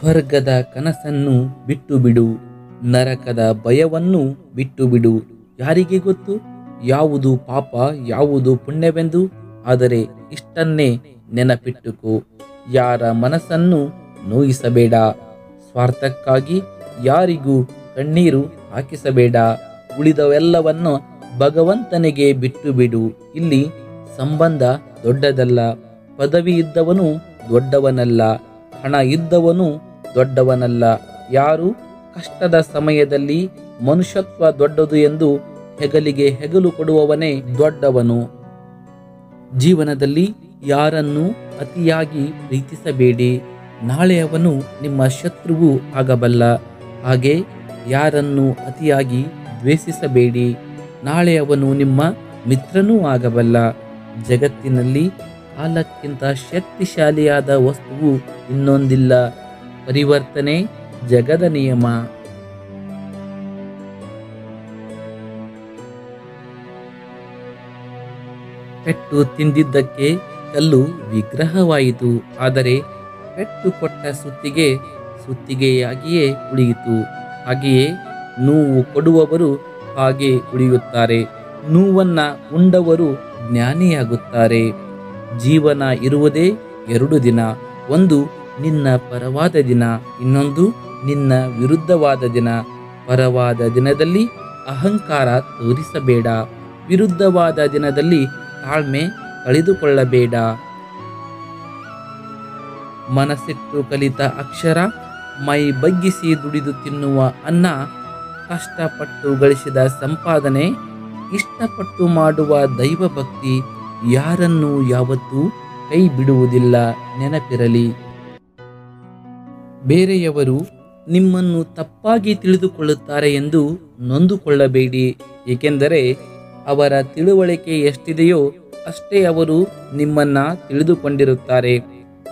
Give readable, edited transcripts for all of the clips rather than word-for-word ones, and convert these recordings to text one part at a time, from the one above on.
ಸ್ವರ್ಗದ ಕನಸನ್ನು ಬಿಟ್ಟು ಬಿಡು, ನರಕದ ಭಯವನ್ನು ಬಿಟ್ಟು ಬಿಡು. ಯಾರಿಗೆ ಗೊತ್ತು ಯಾವುದು ಪಾಪ ಯಾವುದು ಪುಣ್ಯವೆಂದು? ಆದರೆ ಇಷ್ಟನ್ನೇ ನೆನಪಿಟ್ಟುಕೋ, ಯಾರ ಮನಸ್ಸನ್ನು ನೋಯಿಸಬೇಡ. ಸ್ವಾರ್ಥಕ್ಕಾಗಿ ಯಾರಿಗೂ ಕಣ್ಣೀರು ಹಾಕಿಸಬೇಡ. ಉಳಿದವೆಲ್ಲವನ್ನು ಭಗವಂತನಿಗೆ ಬಿಟ್ಟು ಬಿಡು. ಇಲ್ಲಿ ಸಂಬಂಧ ದೊಡ್ಡದಲ್ಲ, ಪದವಿ ಇದ್ದವನು ದೊಡ್ಡವನಲ್ಲ, ಹಣ ಇದ್ದವನು ದೊಡ್ಡವನಲ್ಲ. ಯಾರು ಕಷ್ಟದ ಸಮಯದಲ್ಲಿ ಮನುಷ್ಯತ್ವ ದೊಡ್ಡದು ಎಂದು ಹೆಗಲಿಗೆ ಹೆಗಲು ಕೊಡುವವನೇ ದೊಡ್ಡವನು. ಜೀವನದಲ್ಲಿ ಯಾರನ್ನು ಅತಿಯಾಗಿ ಪ್ರೀತಿಸಬೇಡಿ, ನಾಳೆ ಅವನು ನಿಮ್ಮ ಶತ್ರುವು ಆಗಬಲ್ಲ. ಹಾಗೆ ಯಾರನ್ನು ಅತಿಯಾಗಿ ದ್ವೇಷಿಸಬೇಡಿ, ನಾಳೆ ಅವನು ನಿಮ್ಮ ಮಿತ್ರನೂ ಆಗಬಲ್ಲ. ಜಗತ್ತಿನಲ್ಲಿ ಕಾಲಕ್ಕಿಂತ ಶಕ್ತಿಶಾಲಿಯಾದ ವಸ್ತುವು ಇನ್ನೊಂದಿಲ್ಲ. ಪರಿವರ್ತನೆ ಜಗದ ನಿಯಮ. ಪೆಟ್ಟು ತಿಂದಿದ್ದಕ್ಕೆ ಕಲ್ಲು ವಿಗ್ರಹವಾಯಿತು, ಆದರೆ ಪೆಟ್ಟು ಕೊಟ್ಟ ಸುತ್ತಿಗೆ ಸುತ್ತಿಗೆಯಾಗಿಯೇ ಉಳಿಯಿತು. ಹಾಗೆಯೇ ನೋವು ಕೊಡುವವರು ಹಾಗೆ ಉಳಿಯುತ್ತಾರೆ, ನೋವನ್ನ ಉಂಡವರು ಜ್ಞಾನಿಯಾಗುತ್ತಾರೆ. ಜೀವನ ಇರುವುದೇ 2 ದಿನ, ಒಂದು ನಿನ್ನ ಪರವಾದ ದಿನ, ಇನ್ನೊಂದು ನಿನ್ನ ವಿರುದ್ಧವಾದ ದಿನ. ಪರವಾದ ದಿನದಲ್ಲಿ ಅಹಂಕಾರ ತೋರಿಸಬೇಡ, ವಿರುದ್ಧವಾದ ದಿನದಲ್ಲಿ ತಾಳ್ಮೆ ಕಳೆದುಕೊಳ್ಳಬೇಡ. ಮನಸ್ಸಿಟ್ಟು ಕಲಿತ ಅಕ್ಷರ, ಮೈ ಬಗ್ಗಿಸಿ ದುಡಿದು ತಿನ್ನುವ ಅನ್ನ, ಕಷ್ಟಪಟ್ಟು ಗಳಿಸಿದ ಸಂಪಾದನೆ, ಇಷ್ಟಪಟ್ಟು ಮಾಡುವ ದೈವ ಭಕ್ತಿ ಯಾರನ್ನೂ ಯಾವತ್ತೂ ಕೈ ಬಿಡುವುದಿಲ್ಲ, ನೆನಪಿರಲಿ. ಬೇರೆಯವರು ನಿಮ್ಮನ್ನು ತಪ್ಪಾಗಿ ತಿಳಿದುಕೊಳ್ಳುತ್ತಾರೆ ಎಂದು ನೊಂದುಕೊಳ್ಳಬೇಡಿ, ಏಕೆಂದರೆ ಅವರ ತಿಳುವಳಿಕೆ ಎಷ್ಟಿದೆಯೋ ಅಷ್ಟೇ ಅವರು ನಿಮ್ಮನ್ನ ತಿಳಿದುಕೊಂಡಿರುತ್ತಾರೆ.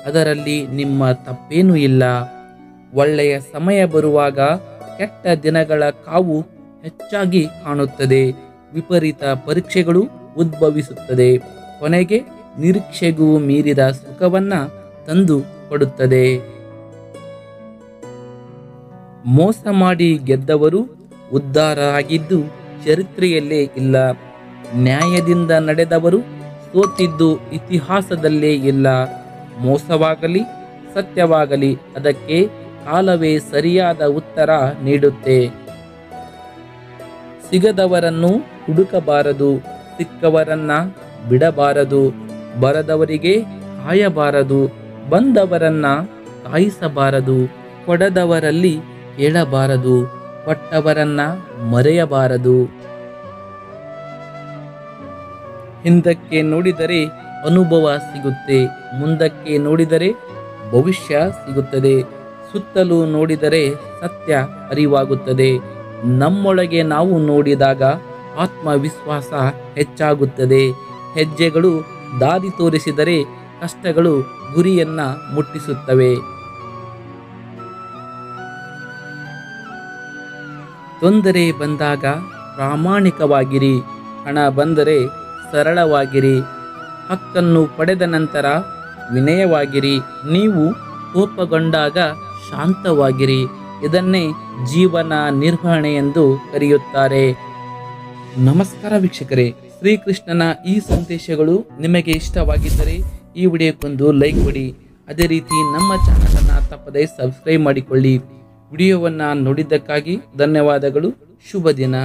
ಅದರಲ್ಲಿ ನಿಮ್ಮ ತಪ್ಪೇನೂ ಇಲ್ಲ. ಒಳ್ಳೆಯ ಸಮಯ ಬರುವಾಗ ಕೆಟ್ಟ ದಿನಗಳ ಕಾವು ಹೆಚ್ಚಾಗಿ ಕಾಣುತ್ತದೆ. ವಿಪರೀತ ಪರೀಕ್ಷೆಗಳು ಉದ್ಭವಿಸುತ್ತದೆ. ಕೊನೆಗೆ ನಿರೀಕ್ಷೆಗೂ ಮೀರಿದ ಸುಖವನ್ನ ತಂದು ಕೊಡುತ್ತದೆ. ಮೋಸ ಮಾಡಿ ಗೆದ್ದವರು ಉದ್ಧಾರ ಆಗಿದ್ದು ಚರಿತ್ರೆಯಲ್ಲೇ ಇಲ್ಲ. ನ್ಯಾಯದಿಂದ ನಡೆದವರು ಸೋತಿದ್ದು ಇತಿಹಾಸದಲ್ಲೇ ಇಲ್ಲ. ಮೋಸವಾಗಲಿ ಸತ್ಯವಾಗಲಿ ಅದಕ್ಕೆ ಕಾಲವೇ ಸರಿಯಾದ ಉತ್ತರ ನೀಡುತ್ತೆ. ಸಿಗದವರನ್ನು ಹುಡುಕಬಾರದು, ಸಿಕ್ಕವರನ್ನ ಬಿಡಬಾರದು, ಬರದವರಿಗೆ ಕಾಯಬಾರದು, ಬಂದವರನ್ನ ಕಾಯಿಸಬಾರದು, ಕೊಡದವರಲ್ಲಿ ಕೇಳಬಾರದು, ಕೊಟ್ಟವರನ್ನ ಮರೆಯಬಾರದು. ಹಿಂದಕ್ಕೆ ನೋಡಿದರೆ ಅನುಭವ ಸಿಗುತ್ತೆ, ಮುಂದಕ್ಕೆ ನೋಡಿದರೆ ಭವಿಷ್ಯ ಸಿಗುತ್ತದೆ, ಸುತ್ತಲೂ ನೋಡಿದರೆ ಸತ್ಯ ಅರಿವಾಗುತ್ತದೆ. ನಮ್ಮೊಳಗೆ ನಾವು ನೋಡಿದಾಗ ಆತ್ಮವಿಶ್ವಾಸ ಹೆಚ್ಚಾಗುತ್ತದೆ. ಹೆಜ್ಜೆಗಳು ದಾರಿ ತೋರಿಸಿದರೆ ಕಷ್ಟಗಳು ಗುರಿಯನ್ನ ಮುಟ್ಟಿಸುತ್ತವೆ. ತೊಂದರೆ ಬಂದಾಗ ಪ್ರಾಮಾಣಿಕವಾಗಿರಿ, ಹಣ ಬಂದರೆ ಸರಳವಾಗಿರಿ, ಹಕ್ಕನ್ನು ಪಡೆದ ನಂತರ ವಿನಯವಾಗಿರಿ, ನೀವು ಕೋಪಗೊಂಡಾಗ ಶಾಂತವಾಗಿರಿ. ಇದನ್ನೇ ಜೀವನ ನಿರ್ವಹಣೆ ಎಂದು ಕರೆಯುತ್ತಾರೆ. ನಮಸ್ಕಾರ ವೀಕ್ಷಕರೇ, ಶ್ರೀಕೃಷ್ಣನ ಈ ಸಂದೇಶಗಳು ನಿಮಗೆ ಇಷ್ಟವಾಗಿದ್ದರೆ ಈ ವಿಡಿಯೋಕ್ಕೊಂದು ಲೈಕ್ ಕೊಡಿ. ಅದೇ ರೀತಿ ನಮ್ಮ ಚಾನಲನ್ನು ತಪ್ಪದೇ ಸಬ್ಸ್ಕ್ರೈಬ್ ಮಾಡಿಕೊಳ್ಳಿ. ವಿಡಿಯೋವನ್ನು ನೋಡಿದ್ದಕ್ಕಾಗಿ ಧನ್ಯವಾದಗಳು. ಶುಭ ದಿನ.